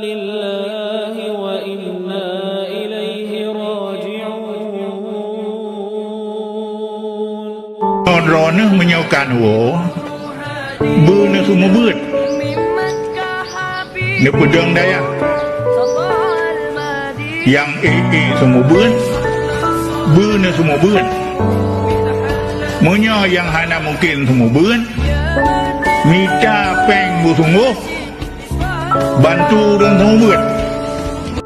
لله وإنا إليه راجعون Rona menyokan wo Buna semua bird Dia pedang daya Yang semua bird Buna semua bird Munya yang hana mungkin semua bird Mita peng bu sungguh Bantu dan semua bird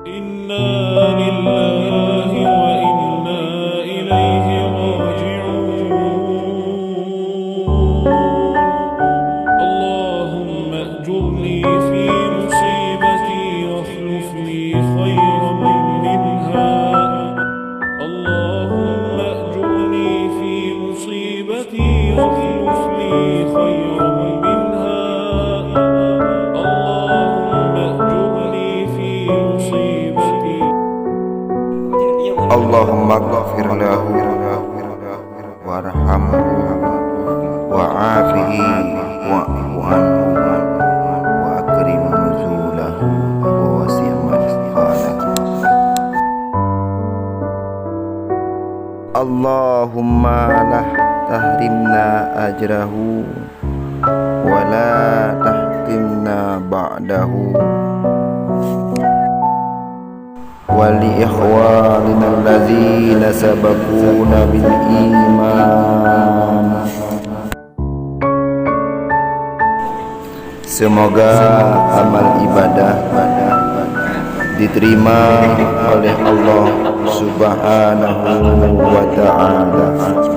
إنا لله وإنا إليه راجعون اللهم أجرني في مصيبتي واخلف لي خيرا منها اللهم أجرني في مصيبتي واخلف لي خيرا منها اللهم أجرني في مصيبتي Allahumma ghafir lahu warhamhu wa'afihi wa'fu anhu wa akrim nuzulahu wa wasi' madkhalahu Allahumma la tahrimna ajrahu wa la tahtimna ba'dahu ولإخواننا الذين سبقونا بالإيمان. Semoga amal ibadah diterima oleh Allah Subhanahu wa ta'ala.